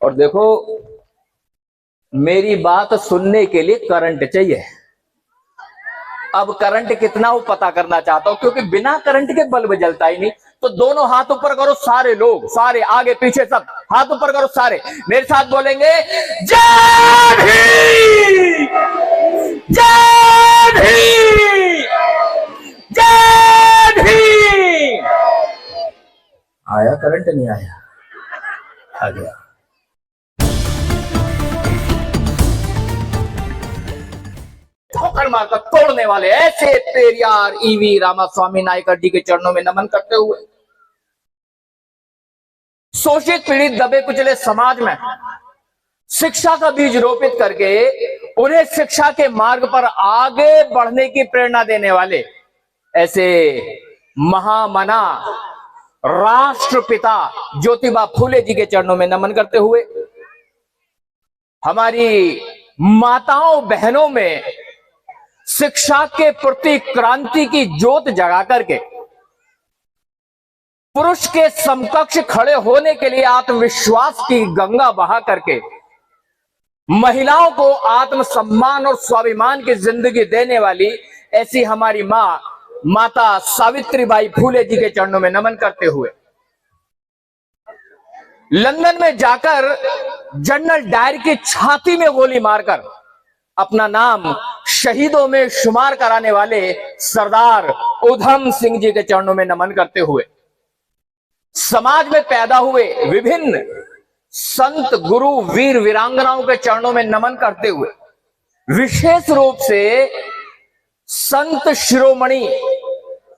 और देखो, मेरी बात सुनने के लिए करंट चाहिए। अब करंट कितना वो पता करना चाहता हूं, क्योंकि बिना करंट के बल्ब जलता ही नहीं। तो दोनों हाथ ऊपर करो, सारे लोग, सारे आगे पीछे सब हाथ ऊपर करो, सारे मेरे साथ बोलेंगे जय भीम, जय भीम, जय भीम। आया करंट? नहीं आया? आ गया। ठोकर मारकर तोड़ने वाले ऐसे पेरियार ईवी रामास्वामी नायकर जी के चरणों में नमन करते हुए शोषित पीड़ित दबे कुचले समाज में शिक्षा का बीज रोपित करके उन्हें शिक्षा के मार्ग पर आगे बढ़ने की प्रेरणा देने वाले ऐसे महामना राष्ट्रपिता ज्योतिबा फूले जी के चरणों में नमन करते हुए हमारी माताओं बहनों में शिक्षा के प्रति क्रांति की ज्योत जगा करके पुरुष के समकक्ष खड़े होने के लिए आत्मविश्वास की गंगा बहा करके महिलाओं को आत्मसम्मान और स्वाभिमान की जिंदगी देने वाली ऐसी हमारी माता सावित्रीबाई फूले जी के चरणों में नमन करते हुए लंदन में जाकर जनरल डायर की छाती में गोली मारकर अपना नाम शहीदों में शुमार कराने वाले सरदार उधम सिंह जी के चरणों में नमन करते हुए समाज में पैदा हुए विभिन्न संत गुरु वीर वीरांगनाओं के चरणों में नमन करते हुए विशेष रूप से संत शिरोमणि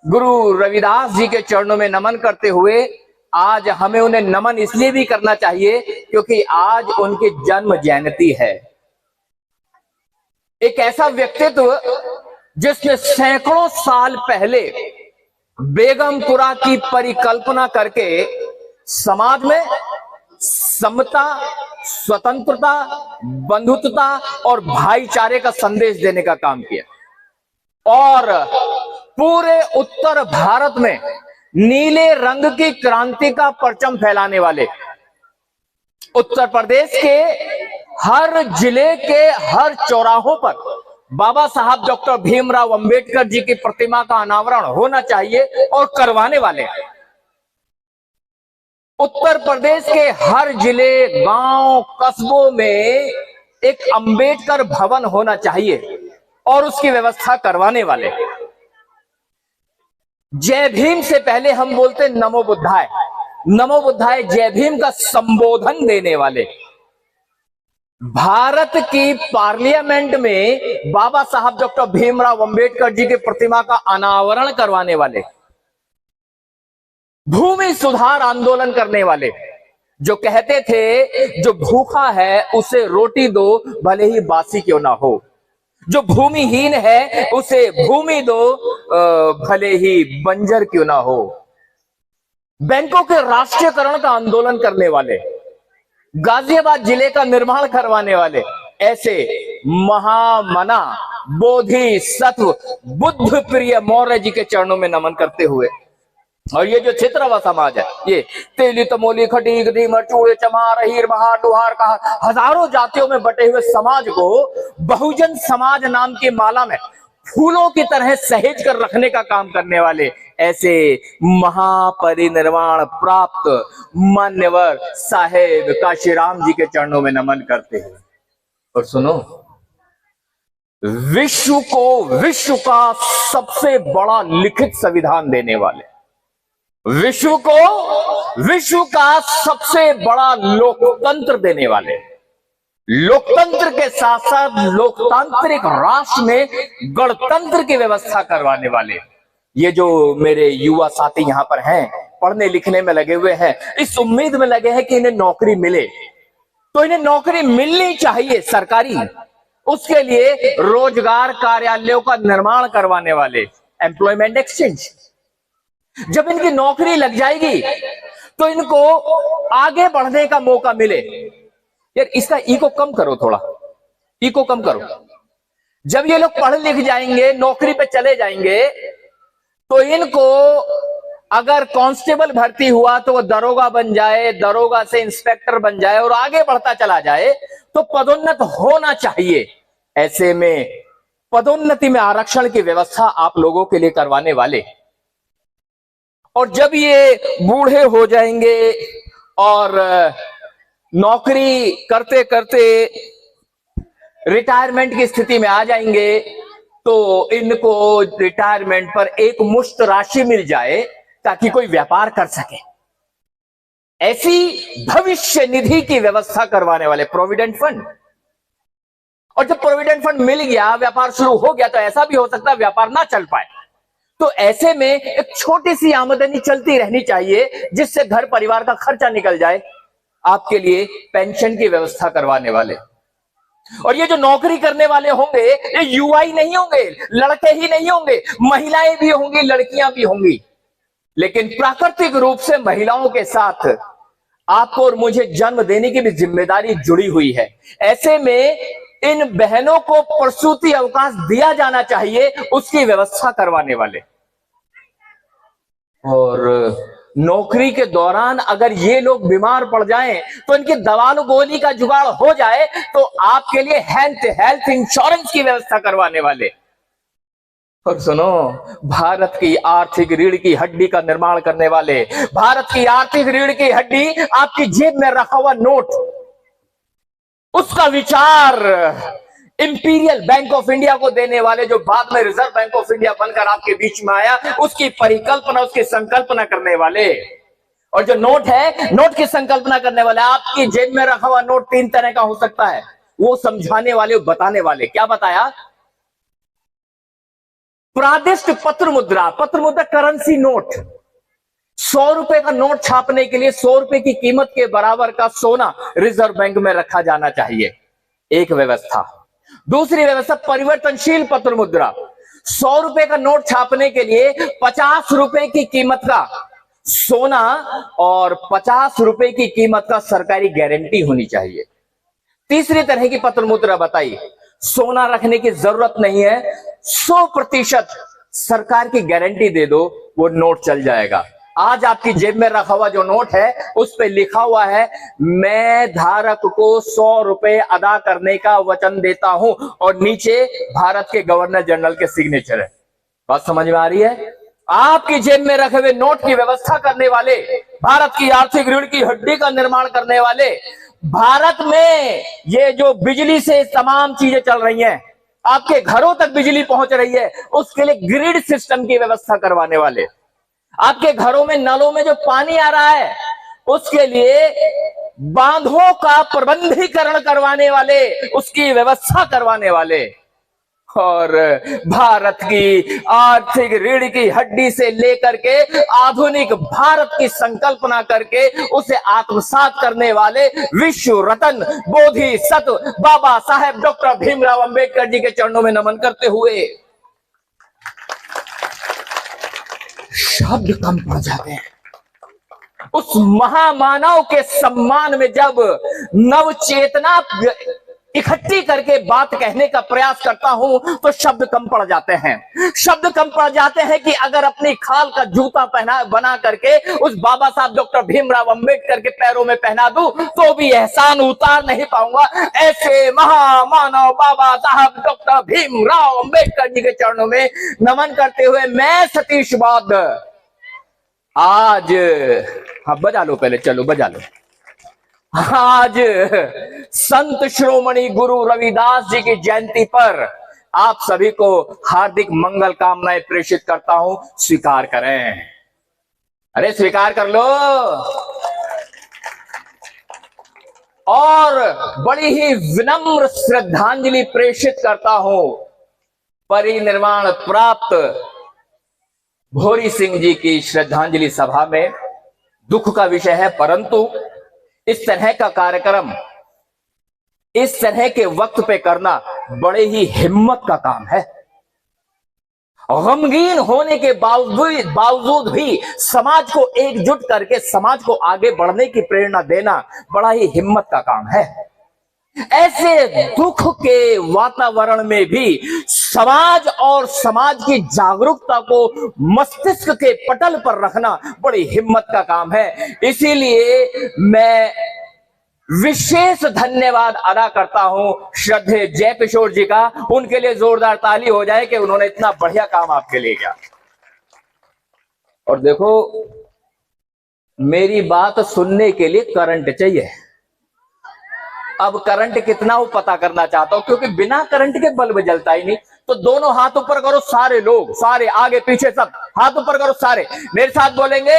गुरु रविदास जी के चरणों में नमन करते हुए आज हमें उन्हें नमन इसलिए भी करना चाहिए क्योंकि आज उनकी जन्म जयंती है। एक ऐसा व्यक्तित्व जिसने सैकड़ों साल पहले बेगमपुरा की परिकल्पना करके समाज में समता, स्वतंत्रता, बंधुत्वता और भाईचारे का संदेश देने का काम किया और पूरे उत्तर भारत में नीले रंग की क्रांति का परचम फैलाने वाले उत्तर प्रदेश के हर जिले के हर चौराहों पर बाबा साहब डॉक्टर भीमराव अंबेडकर जी की प्रतिमा का अनावरण होना चाहिए और करवाने वाले हैं। उत्तर प्रदेश के हर जिले, गांव, कस्बों में एक अंबेडकर भवन होना चाहिए और उसकी व्यवस्था करवाने वाले। जय भीम से पहले हम बोलते नमो बुद्धाय, नमो बुद्धाय जय भीम का संबोधन देने वाले भारत की पार्लियामेंट में बाबा साहब डॉक्टर भीमराव अंबेडकर जी की प्रतिमा का अनावरण करवाने वाले, भूमि सुधार आंदोलन करने वाले, जो कहते थे जो भूखा है उसे रोटी दो भले ही बासी क्यों ना हो, जो भूमिहीन है उसे भूमि दो भले ही बंजर क्यों ना हो, बैंकों के राष्ट्रीयकरण का आंदोलन करने वाले, गाजियाबाद जिले का निर्माण करवाने वाले ऐसे महामना बोधिसत्व बुद्ध प्रिय मौर्य जी के चरणों में नमन करते हुए और ये जो छित्रवा समाज है, ये तेली तमोली खटी गदीमर चूड़े चमार हीर बहार लुहार का हजारों जातियों में बटे हुए समाज को बहुजन समाज नाम की माला में फूलों की तरह सहेज कर रखने का काम करने वाले ऐसे महापरिनिर्वाण प्राप्त मान्यवर साहेब काशीराम जी के चरणों में नमन करते हैं। और सुनो, विश्व का सबसे बड़ा लिखित संविधान देने वाले, विश्व का सबसे बड़ा लोकतंत्र देने वाले, लोकतंत्र के साथ साथ लोकतांत्रिक राष्ट्र में गणतंत्र की व्यवस्था करवाने वाले ये जो मेरे युवा साथी यहाँ पर हैं, पढ़ने लिखने में लगे हुए हैं, इस उम्मीद में लगे हैं कि इन्हें नौकरी मिले, तो इन्हें नौकरी मिलनी चाहिए सरकारी, उसके लिए रोजगार कार्यालयों का निर्माण करवाने वाले, एम्प्लॉयमेंट एक्सचेंज। जब इनकी नौकरी लग जाएगी तो इनको आगे बढ़ने का मौका मिले। यार इसका ईगो कम करो, थोड़ा ईगो कम करो। जब ये लोग पढ़ लिख जाएंगे, नौकरी पे चले जाएंगे, तो इनको अगर कांस्टेबल भर्ती हुआ तो वो दरोगा बन जाए, दरोगा से इंस्पेक्टर बन जाए और आगे बढ़ता चला जाए, तो पदोन्नत होना चाहिए। ऐसे में पदोन्नति में आरक्षण की व्यवस्था आप लोगों के लिए करवाने वाले, और जब ये बूढ़े हो जाएंगे और नौकरी करते करते रिटायरमेंट की स्थिति में आ जाएंगे, तो इनको रिटायरमेंट पर एक मुश्त राशि मिल जाए ताकि कोई व्यापार कर सके। ऐसी भविष्य निधि की व्यवस्था करवाने वाले प्रोविडेंट फंड। और जब प्रोविडेंट फंड मिल गया, व्यापार शुरू हो गया, तो ऐसा भी हो सकता है व्यापार ना चल पाए। तो ऐसे में एक छोटी सी आमदनी चलती रहनी चाहिए जिससे घर परिवार का खर्चा निकल जाए। आपके लिए पेंशन की व्यवस्था करवाने वाले, और ये जो नौकरी करने वाले होंगे ये युवा ही नहीं होंगे, लड़के ही नहीं होंगे, महिलाएं भी होंगी, लड़कियां भी होंगी। लेकिन प्राकृतिक रूप से महिलाओं के साथ आपको और मुझे जन्म देने की भी जिम्मेदारी जुड़ी हुई है। ऐसे में इन बहनों को प्रसूति अवकाश दिया जाना चाहिए, उसकी व्यवस्था करवाने वाले। और नौकरी के दौरान अगर ये लोग बीमार पड़ जाएं तो इनकी दवा गोली का जुगाड़ हो जाए, तो आपके लिए हेल्थ इंश्योरेंस की व्यवस्था करवाने वाले। और सुनो, भारत की आर्थिक रीढ़ की हड्डी का निर्माण करने वाले, भारत की आर्थिक रीढ़ की हड्डी आपकी जेब में रखा हुआ नोट, उसका विचार इंपीरियल बैंक ऑफ इंडिया को देने वाले, जो बाद में रिजर्व बैंक ऑफ इंडिया बनकर आपके बीच में आया, उसकी परिकल्पना, उसकी संकल्पना करने वाले। और जो नोट है, नोट की संकल्पना करने वाले, आपकी जेब में रखा हुआ नोट 3 तरह का हो सकता है, वो समझाने वाले, बताने वाले। क्या बताया? प्रादिष्ट पत्र मुद्रा करेंसी नोट। 100 रुपए का नोट छापने के लिए 100 रुपए की कीमत के बराबर का सोना रिजर्व बैंक में रखा जाना चाहिए, एक व्यवस्था। दूसरी व्यवस्था परिवर्तनशील पत्र मुद्रा। 100 रुपए का नोट छापने के लिए 50 रुपए की कीमत का सोना और 50 रुपए की कीमत का सरकारी गारंटी होनी चाहिए। तीसरी तरह की पत्र मुद्रा बताई, सोना रखने की जरूरत नहीं है, 100% सरकार की गारंटी दे दो, वो नोट चल जाएगा। आज आपकी जेब में रखा हुआ जो नोट है, उस पे लिखा हुआ है, मैं धारक को 100 रुपए अदा करने का वचन देता हूं, और नीचे भारत के गवर्नर जनरल के सिग्नेचर है। बात समझ में आ रही है? आपकी जेब में रखे हुए नोट की व्यवस्था करने वाले, भारत की आर्थिक रीढ़ की हड्डी का निर्माण करने वाले, भारत में ये जो बिजली से तमाम चीजें चल रही हैं, आपके घरों तक बिजली पहुंच रही है, उसके लिए ग्रिड सिस्टम की व्यवस्था करवाने वाले, आपके घरों में नलों में जो पानी आ रहा है उसके लिए बांधों का प्रबंधीकरण करवाने वाले, उसकी व्यवस्था करवाने वाले, और भारत की आर्थिक रीढ़ की हड्डी से लेकर के आधुनिक भारत की संकल्पना करके उसे आत्मसात करने वाले विश्व रत्न बोधिसत्व बाबा साहेब डॉक्टर भीमराव अंबेडकर जी के चरणों में नमन करते हुए शब्द कम पड़ जाते हैं। उस महामानव के सम्मान में जब नव चेतना इकट्ठी करके बात कहने का प्रयास करता हूं तो शब्द कम पड़ जाते हैं। शब्द कम पड़ जाते हैं कि अगर अपनी खाल का जूता पहना बना करके उस बाबा साहब डॉक्टर भीमराव अंबेडकर के पैरों में पहना दूं तो भी एहसान उतार नहीं पाऊंगा। ऐसे महामानव बाबा साहब डॉक्टर भीमराव अंबेडकर जी के चरणों में नमन करते हुए मैं सतीश बौद्ध आज, हाँ बजा लो पहले, चलो बजा लो। आज संत श्रोमणी गुरु रविदास जी की जयंती पर आप सभी को हार्दिक मंगल कामनाएं प्रेषित करता हूं। स्वीकार करें, अरे स्वीकार कर लो। और बड़ी ही विनम्र श्रद्धांजलि प्रेषित करता हूं परिनिर्वाण प्राप्त भोरी सिंह जी की श्रद्धांजलि सभा में। दुख का विषय है, परंतु इस तरह का कार्यक्रम इस तरह के वक्त पे करना बड़े ही हिम्मत का काम है। गमगीन होने के बावजूद भी समाज को एकजुट करके समाज को आगे बढ़ने की प्रेरणा देना बड़ा ही हिम्मत का काम है। ऐसे दुख के वातावरण में भी समाज और समाज की जागरूकता को मस्तिष्क के पटल पर रखना बड़ी हिम्मत का काम है। इसीलिए मैं विशेष धन्यवाद अदा करता हूं श्रद्धेय जयकिशोर जी का। उनके लिए जोरदार ताली हो जाए कि उन्होंने इतना बढ़िया काम आपके लिए किया। और देखो, मेरी बात सुनने के लिए करंट चाहिए। अब करंट कितना हो पता करना चाहता हूं, क्योंकि बिना करंट के बल्ब जलता ही नहीं। तो दोनों हाथ ऊपर करो, सारे लोग, सारे आगे पीछे सब हाथ ऊपर करो, सारे मेरे साथ बोलेंगे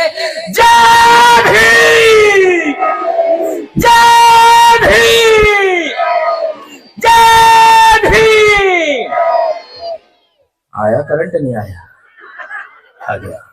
जय भीम, जय भीम, जय भीम। आया करंट? नहीं आया? आ गया।